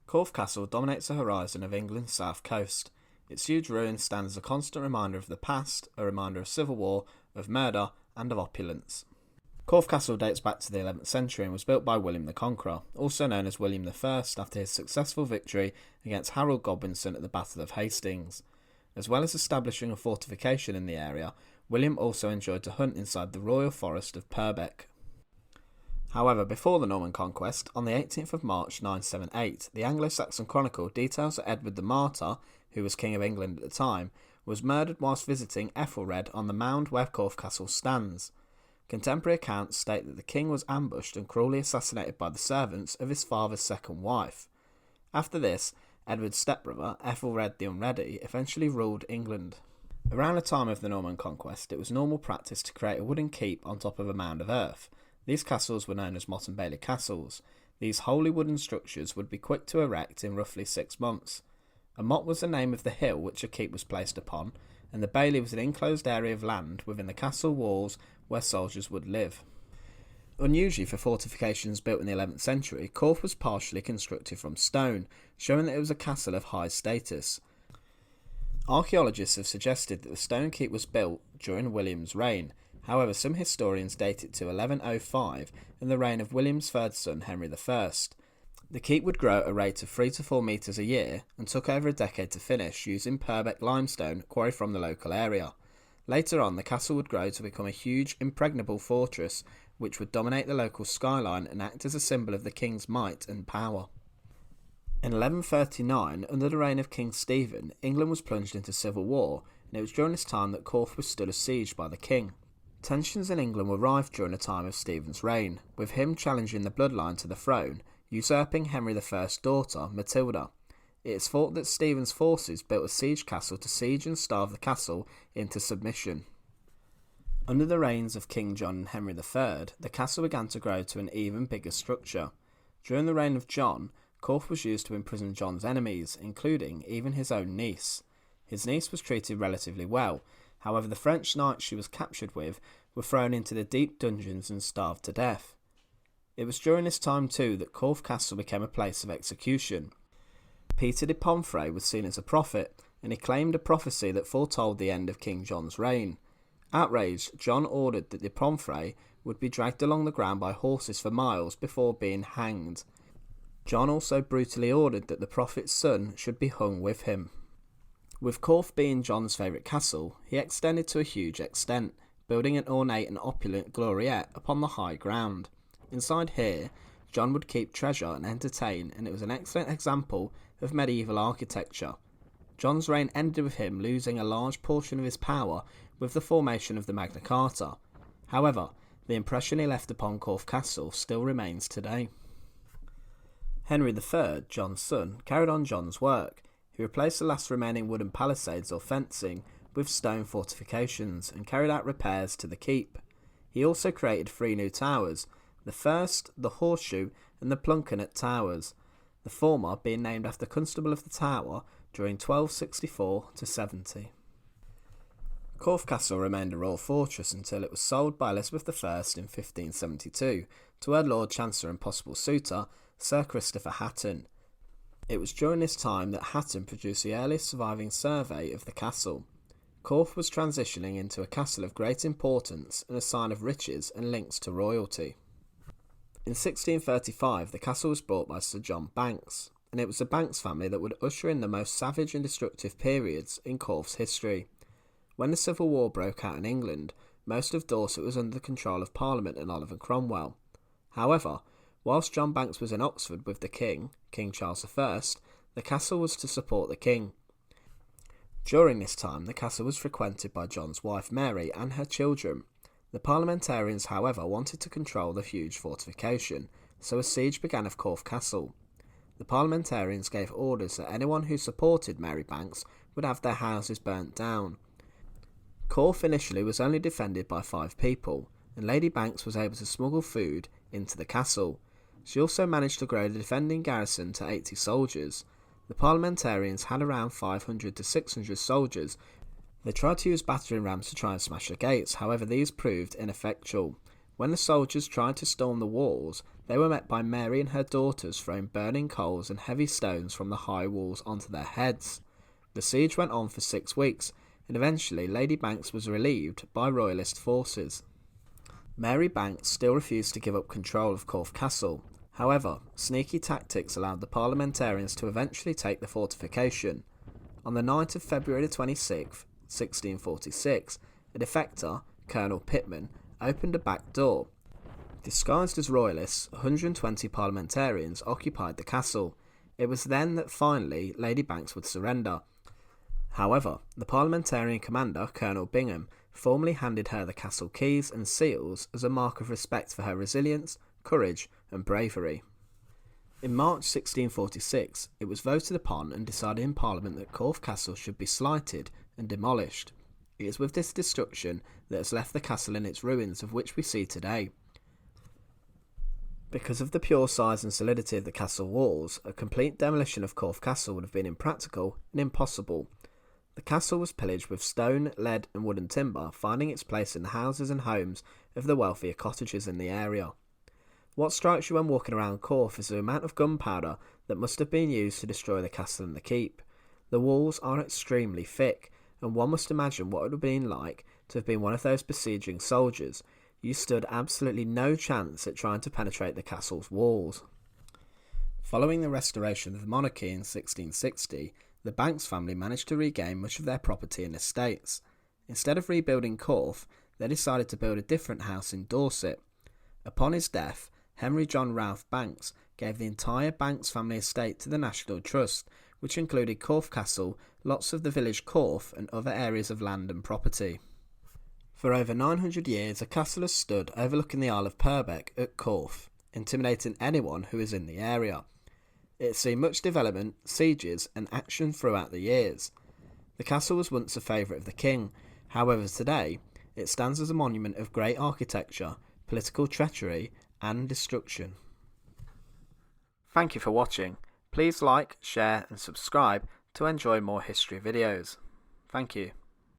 Corfe Castle dominates the horizon of England's south coast. Its huge ruins stand as a constant reminder of the past, a reminder of civil war, of murder, and of opulence. Corfe Castle dates back to the 11th century and was built by William the Conqueror, also known as William I, after his successful victory against Harold Godwinson at the Battle of Hastings. As well as establishing a fortification in the area, William also enjoyed to hunt inside the royal forest of Purbeck. However, before the Norman conquest, on the 18th of March 978, the Anglo-Saxon Chronicle details that Edward the Martyr, who was King of England at the time, was murdered whilst visiting Ethelred on the mound where Corfe Castle stands. Contemporary accounts state that the king was ambushed and cruelly assassinated by the servants of his father's second wife. After this, Edward's stepbrother, Ethelred the Unready, eventually ruled England. Around the time of the Norman conquest, it was normal practice to create a wooden keep on top of a mound of earth. These castles were known as Motte and Bailey castles. These wholly wooden structures would be quick to erect in roughly 6 months. A motte was the name of the hill which a keep was placed upon, and the bailey was an enclosed area of land within the castle walls where soldiers would live. Unusually for fortifications built in the 11th century, Corfe was partially constructed from stone, showing that it was a castle of high status. Archaeologists have suggested that the stone keep was built during William's reign. However, some historians date it to 1105 and the reign of William's third son, Henry I. The keep would grow at a rate of 3 to 4 metres a year and took over a decade to finish using Purbeck limestone quarried from the local area. Later on, the castle would grow to become a huge, impregnable fortress which would dominate the local skyline and act as a symbol of the king's might and power. In 1139, under the reign of King Stephen, England was plunged into civil war, and it was during this time that Corfe was stood siege by the king. Tensions in England were rife during the time of Stephen's reign, with him challenging the bloodline to the throne, usurping Henry I's daughter, Matilda. It is thought that Stephen's forces built a siege castle to siege and starve the castle into submission. Under the reigns of King John and Henry III, the castle began to grow to an even bigger structure. During the reign of John, Corfe was used to imprison John's enemies, including even his own niece. His niece was treated relatively well, however the French knights she was captured with were thrown into the deep dungeons and starved to death. It was during this time too that Corfe Castle became a place of execution. Peter de Pomfrey was seen as a prophet, and he claimed a prophecy that foretold the end of King John's reign. Outraged, John ordered that de Pomfrey would be dragged along the ground by horses for miles before being hanged. John also brutally ordered that the prophet's son should be hung with him. With Corfe being John's favourite castle, he extended to a huge extent, building an ornate and opulent gloriette upon the high ground. Inside here, John would keep treasure and entertain, and it was an excellent example of medieval architecture. John's reign ended with him losing a large portion of his power with the formation of the Magna Carta. However, the impression he left upon Corfe Castle still remains today. Henry III, John's son, carried on John's work. He replaced the last remaining wooden palisades or fencing with stone fortifications and carried out repairs to the keep. He also created 3 new towers, the first, the Horseshoe, and the Plunkenet Towers, the former being named after Constable of the Tower during 1264–70. Corfe Castle remained a royal fortress until it was sold by Elizabeth I in 1572 to her Lord Chancellor and possible suitor, Sir Christopher Hatton. It was during this time that Hatton produced the earliest surviving survey of the castle. Corfe was transitioning into a castle of great importance and a sign of riches and links to royalty. In 1635, the castle was bought by Sir John Banks, and it was the Banks family that would usher in the most savage and destructive periods in Corfe's history. When the Civil War broke out in England, most of Dorset was under the control of Parliament and Oliver Cromwell. However, whilst John Banks was in Oxford with the King, King Charles I, the castle was to support the King. During this time, the castle was frequented by John's wife Mary and her children. The parliamentarians, however, wanted to control the huge fortification, so a siege began of Corfe Castle. The parliamentarians gave orders that anyone who supported Mary Banks would have their houses burnt down. Corfe initially was only defended by 5 people, and Lady Banks was able to smuggle food into the castle. She also managed to grow the defending garrison to 80 soldiers. The parliamentarians had around 500 to 600 soldiers. They tried to use battering rams to try and smash the gates, however these proved ineffectual. When the soldiers tried to storm the walls, they were met by Mary and her daughters throwing burning coals and heavy stones from the high walls onto their heads. The siege went on for 6 weeks, and eventually Lady Banks was relieved by royalist forces. Mary Banks still refused to give up control of Corfe Castle. However, sneaky tactics allowed the parliamentarians to eventually take the fortification. On the night of February 26, 1646, a defector, Colonel Pitman, opened a back door. Disguised as royalists, 120 parliamentarians occupied the castle. It was then that finally Lady Banks would surrender. However, the parliamentarian commander, Colonel Bingham, formally handed her the castle keys and seals as a mark of respect for her resilience, courage and bravery. In March 1646, it was voted upon and decided in Parliament that Corfe Castle should be slighted and demolished. It is with this destruction that has left the castle in its ruins, of which we see today. Because of the pure size and solidity of the castle walls, a complete demolition of Corfe Castle would have been impractical and impossible. The castle was pillaged with stone, lead and wooden timber, finding its place in the houses and homes of the wealthier cottagers in the area. What strikes you when walking around Corfe is the amount of gunpowder that must have been used to destroy the castle and the keep. The walls are extremely thick, and one must imagine what it would have been like to have been one of those besieging soldiers. You stood absolutely no chance at trying to penetrate the castle's walls. Following the restoration of the monarchy in 1660, the Banks family managed to regain much of their property and estates. Instead of rebuilding Corfe, they decided to build a different house in Dorset. Upon his death, Henry John Ralph Banks gave the entire Banks family estate to the National Trust, which included Corfe Castle, lots of the village Corfe and other areas of land and property. For over 900 years, a castle has stood overlooking the Isle of Purbeck at Corfe, intimidating anyone who is in the area. It has seen much development, sieges and action throughout the years. The castle was once a favourite of the king, however today it stands as a monument of great architecture, political treachery and destruction. Thank you for watching. Please like, share and subscribe to enjoy more history videos. Thank you.